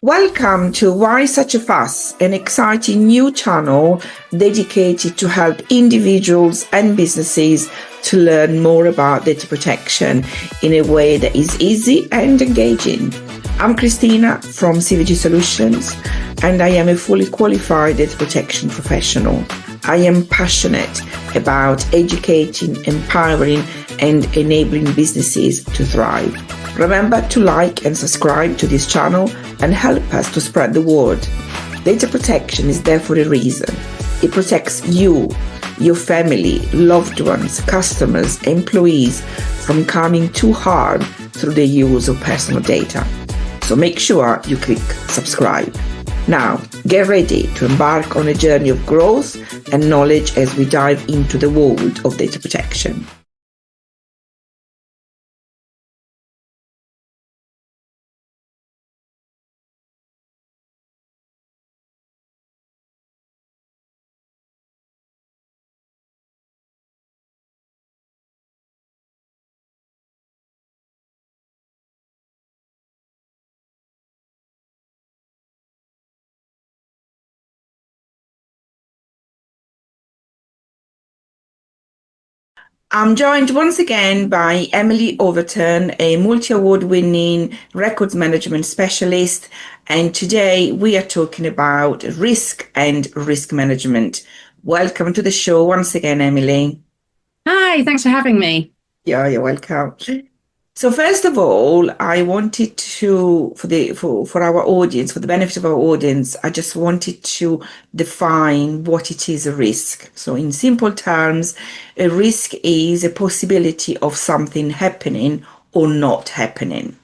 Welcome to Why Such a Fuss, an exciting new channel dedicated to help individuals and businesses to learn more about data protection in a way that is easy and engaging. I'm Christina from CVG Solutions, and I am a fully qualified data protection professional. I am passionate about educating, empowering, and enabling businesses to thrive. Remember to like and subscribe to this channel and help us to spread the word. Data protection is there for a reason. It protects you, your family, loved ones, customers, employees from coming to harm through the use of personal data. So make sure you click subscribe. Now, get ready to embark on a journey of growth and knowledge as we dive into the world of data protection. I'm joined once again by Emily Overton, a multi-award winning records management specialist. And today we are talking about risk and risk management. Welcome to the show once again, Emily. Hi, thanks for having me. Yeah, you're welcome. So first of all, I wanted to, for our audience, for the benefit of our audience, I just wanted to define what it is a risk. So in simple terms, a risk is a possibility of something happening or not happening,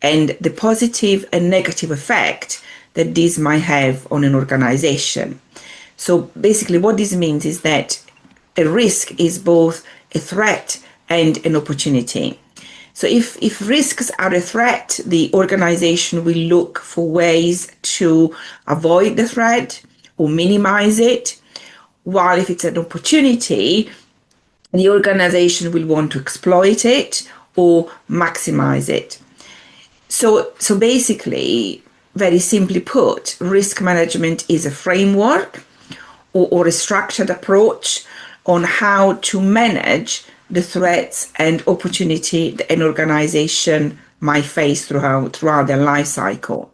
and the positive and negative effect that this might have on an organization. So basically what this means is that a risk is both a threat and an opportunity. So if risks are a threat, the organization will look for ways to avoid the threat or minimize it. While if it's an opportunity, the organization will want to exploit it or maximize it. So basically, very simply put, risk management is a framework or a structured approach on how to manage the threats and opportunity that an organization might face throughout their life cycle.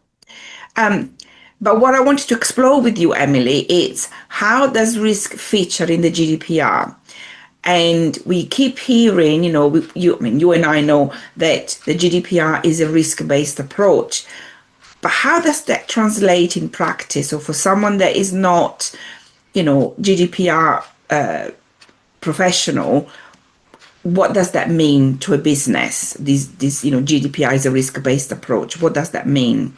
But what I wanted to explore with you, Emily, is how does risk feature in the GDPR? And we keep hearing, you and I know that the GDPR is a risk-based approach. But how does that translate in practice? Or for someone that is not, GDPR professional, what does that mean to a business? This GDPR is a risk-based approach. What does that mean?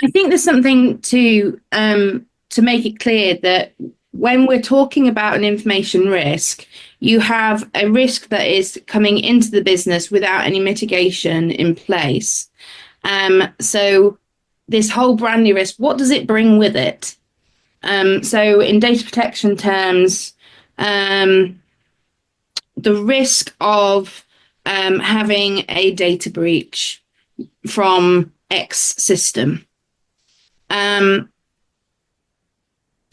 I think there's something to make it clear that when we're talking about an information risk, you have a risk that is coming into the business without any mitigation in place. So this whole brand new risk, what does it bring with it? So in data protection terms, the risk of having a data breach from X system. So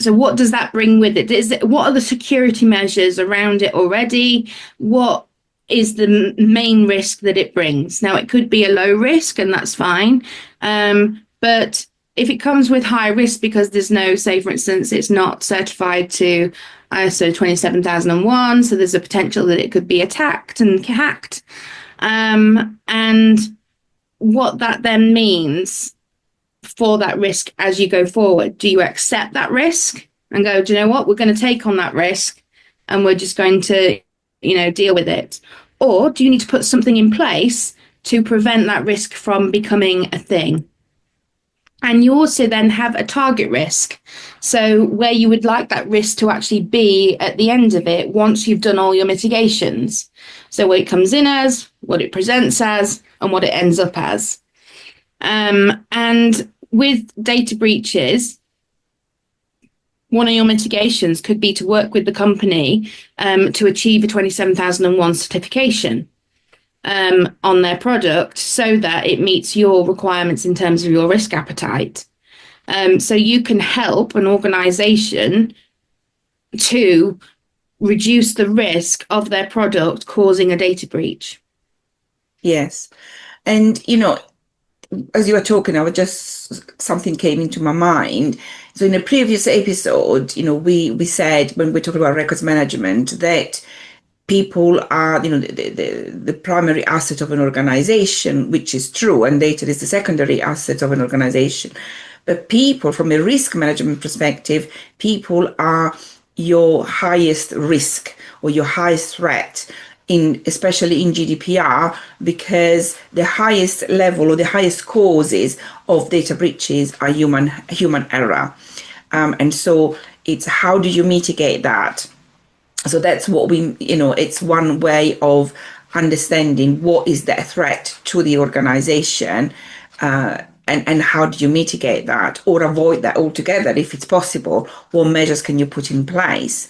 what does that bring with it? What are the security measures around it already? What is the main risk that it brings? Now, it could be a low risk, and that's fine. But if it comes with high risk because there's no, say, for instance, it's not certified to ISO 27001, so there's a potential that it could be attacked and hacked. And what that then means for that risk as you go forward. Do you accept that risk and go, do you know what, we're going to take on that risk and we're just going to, deal with it? Or do you need to put something in place to prevent that risk from becoming a thing? And you also then have a target risk. So where you would like that risk to actually be at the end of it, once you've done all your mitigations. So what it comes in as, what it presents as, and what it ends up as. And with data breaches, one of your mitigations could be to work with the company to achieve a 27001 certification. on their product so that it meets your requirements in terms of your risk appetite. So you can help an organization to reduce the risk of their product causing a data breach. Yes. And, as you were talking, something came into my mind. So in a previous episode, we said when we talked about records management that people are, the primary asset of an organization, which is true, and data is the secondary asset of an organization. But people, from a risk management perspective, people are your highest risk or your highest threat especially in GDPR, because the highest level or the highest causes of data breaches are human error. And so it's how do you mitigate that? So that's what it's one way of understanding what is the threat to the organization, and how do you mitigate that or avoid that altogether if it's possible? What measures can you put in place?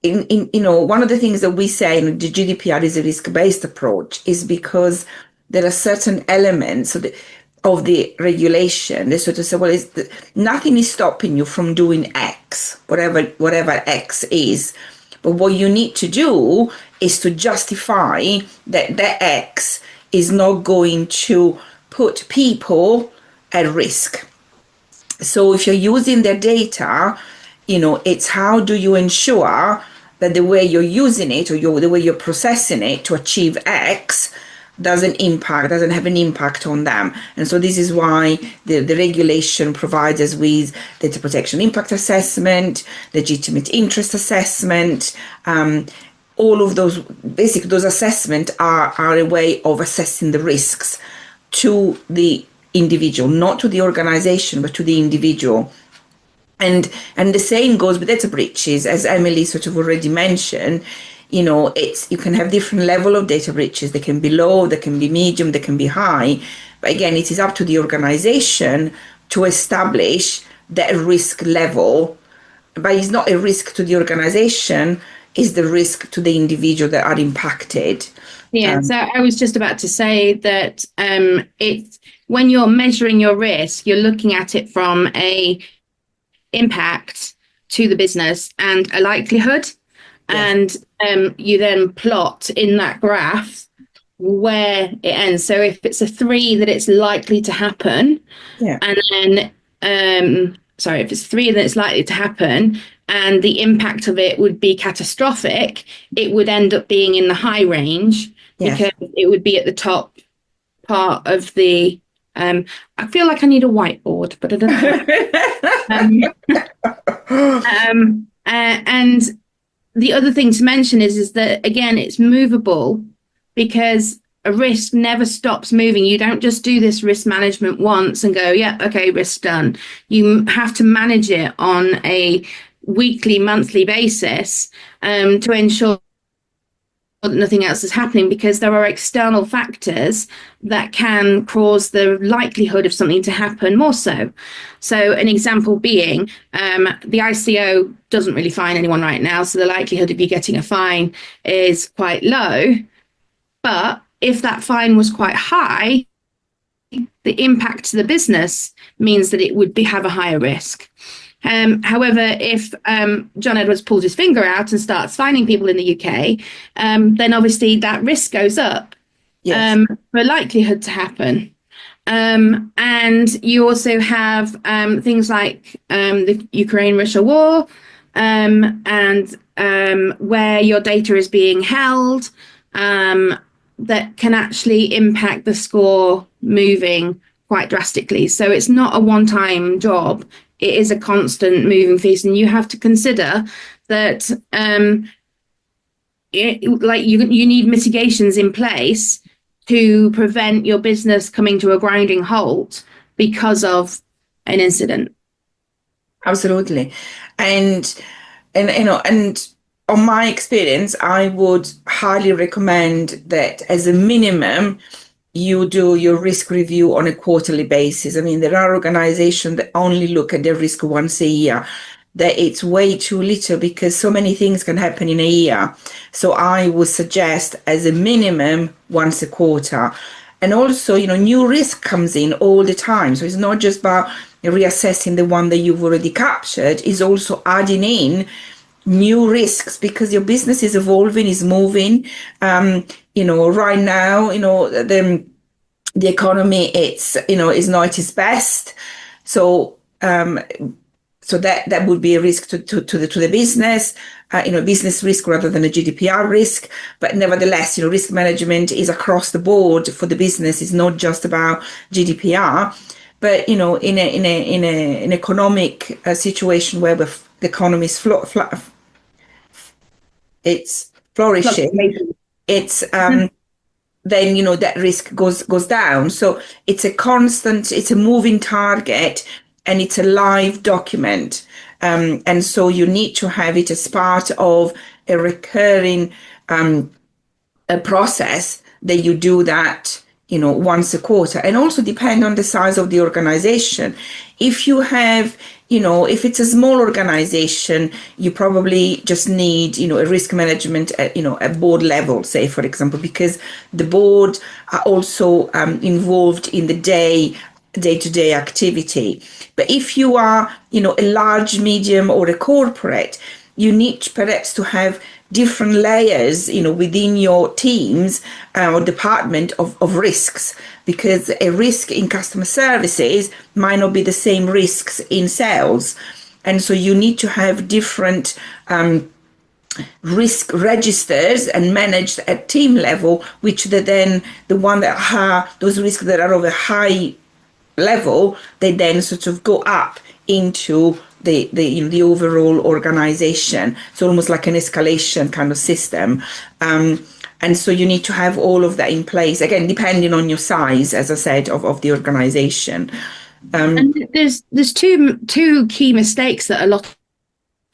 One of the things that we say in the GDPR is a risk-based approach is because there are certain elements of the regulation. They sort of say, well, nothing is stopping you from doing X, whatever X is. But what you need to do is to justify that X is not going to put people at risk. So if you're using their data, it's how do you ensure that the way you're using it or the way you're processing it to achieve X doesn't have an impact on them. And so this is why the regulation provides us with data protection impact assessment, legitimate interest assessment. All of those, basically those assessments are a way of assessing the risks to the individual, not to the organization, but to the individual. And the same goes with data breaches, as Emily sort of already mentioned. You can have different level of data breaches. They can be low, they can be medium, they can be high. But again, it is up to the organization to establish that risk level. But it's not a risk to the organization, it's the risk to the individual that are impacted. Yeah, so I was just about to say that it's when you're measuring your risk, you're looking at it from a impact to the business and a likelihood. Yes. And you then plot in that graph where it ends. So if it's a 3 that it's likely to happen, yeah. And then if it's 3 that it's likely to happen and the impact of it would be catastrophic, it would end up being in the high range. Yes. Because it would be at the top part of the I feel like I need a whiteboard, but I don't know. And the other thing to mention is that, again, it's movable because a risk never stops moving. You don't just do this risk management once and go, yeah, okay, risk done. You have to manage it on a weekly, monthly basis to ensure that nothing else is happening, because there are external factors that can cause the likelihood of something to happen more so. So an example being the ICO doesn't really fine anyone right now, so the likelihood of you getting a fine is quite low. But if that fine was quite high, the impact to the business means that it would have a higher risk. However, if John Edwards pulls his finger out and starts fining people in the UK, then obviously that risk goes up. Yes. For likelihood to happen. And you also have things like the Ukraine-Russia war, and where your data is being held, that can actually impact the score moving quite drastically. So it's not a one-time job. It is a constant moving feast, and you have to consider that you need mitigations in place to prevent your business coming to a grinding halt because of an incident. Absolutely. And on my experience, I would highly recommend that as a minimum, you do your risk review on a quarterly basis. I mean, there are organizations that only look at their risk once a year. that it's way too little because so many things can happen in a year. So I would suggest as a minimum once a quarter. And also, new risk comes in all the time. So it's not just about reassessing the one that you've already captured, it's also adding in new risks because your business is evolving, is moving. Right now, the economy, is not at its best. So that would be a risk to the business, business risk rather than a GDPR risk. But nevertheless, risk management is across the board for the business. It's not just about GDPR, but in an economic situation where the economy is it's flourishing. It's then that risk goes down. So it's a moving target, and it's a live document. And so you need to have it as part of a recurring a process that you do that, once a quarter, and also depend on the size of the organization. If you have, if it's a small organization, you probably just need, a risk management at board level, say, for example, because the board are also involved in the day-to-day activity. But if you are, a large, medium, or a corporate, you need perhaps to have different layers, within your teams or department of risks, because a risk in customer services might not be the same risks in sales. And so you need to have different risk registers and managed at team level, which then the one that are those risks that are of a high level, they then sort of go up into the overall organization. So almost like an escalation kind of system. And so you need to have all of that in place, again, depending on your size, as I said, of the organization. And there's two key mistakes that a lot of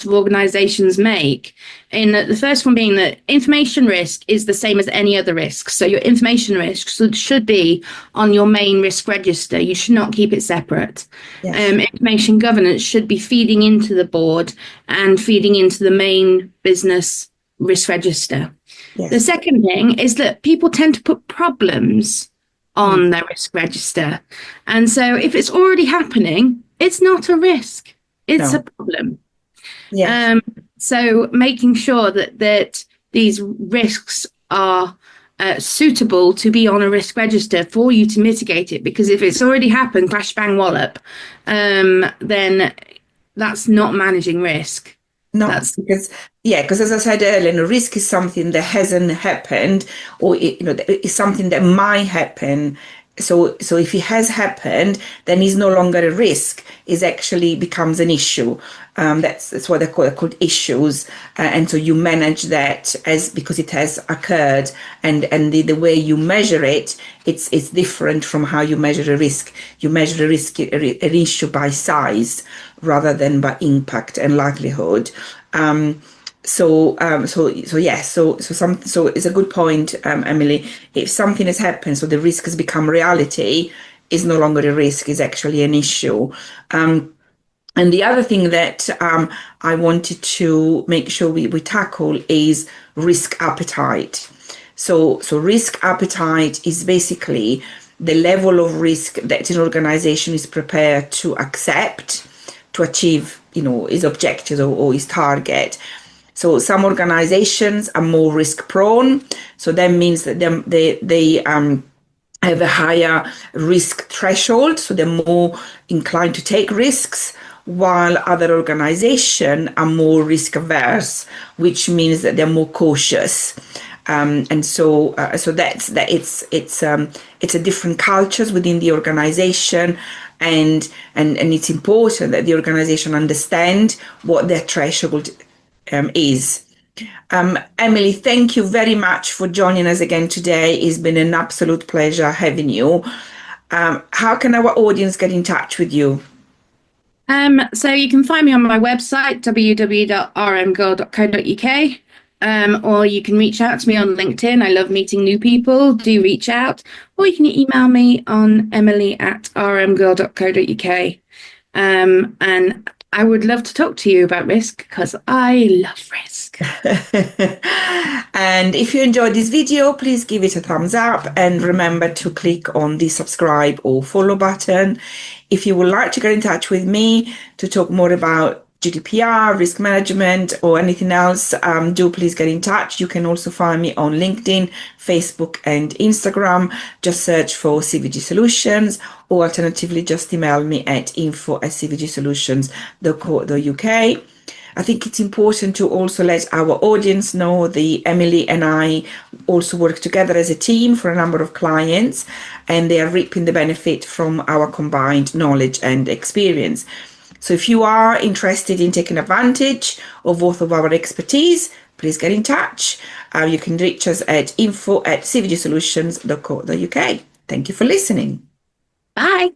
organizations make. And the first one being that information risk is the same as any other risk. So your information risk should be on your main risk register. You should not keep it separate. Yes. Information governance should be feeding into the board and feeding into the main business risk register. Yes. The second thing is that people tend to put problems on their risk register. And so if it's already happening, it's not a risk. It's a problem. Yeah. So making sure that these risks are suitable to be on a risk register for you to mitigate it, because if it's already happened, crash, bang, wallop, then that's not managing risk. No, because as I said earlier, risk is something that hasn't happened, or it's something that might happen. So if it has happened, then it's no longer a risk. It actually becomes an issue. That's what they're called issues. And so you manage that because it has occurred, and the way you measure it, it's different from how you measure a risk. You measure a risk, an issue by size rather than by impact and likelihood. So it's a good point, Emily. If something has happened, so the risk has become reality, is no longer a risk, is actually an issue. And the other thing that I wanted to make sure we tackle is risk appetite. So risk appetite is basically the level of risk that an organization is prepared to accept to achieve, its objectives or its target. So some organizations are more risk prone. So that means that they have a higher risk threshold. So they're more inclined to take risks, while other organizations are more risk averse, which means that they're more cautious. And so that's it's a different cultures within the organization, and it's important that the organization understand what their threshold is. Emily, thank you very much for joining us again today. It's been an absolute pleasure having you. How can our audience get in touch with you? So you can find me on my website, www.rmgirl.co.uk. Or you can reach out to me on LinkedIn. I love meeting new people. Do reach out. Or you can email me on emily@rmgirl.co.uk. And I would love to talk to you about risk because I love risk. And if you enjoyed this video, please give it a thumbs up and remember to click on the subscribe or follow button. If you would like to get in touch with me to talk more about GDPR, risk management, or anything else, do please get in touch. You can also find me on LinkedIn, Facebook, and Instagram. Just search for CVG Solutions, or alternatively, just email me at info@cvgsolutions.co.uk. I think it's important to also let our audience know that Emily and I also work together as a team for a number of clients, and they are reaping the benefit from our combined knowledge and experience. So if you are interested in taking advantage of both of our expertise, please get in touch. You can reach us at info@cvgsolutions.co.uk. Thank you for listening. Bye.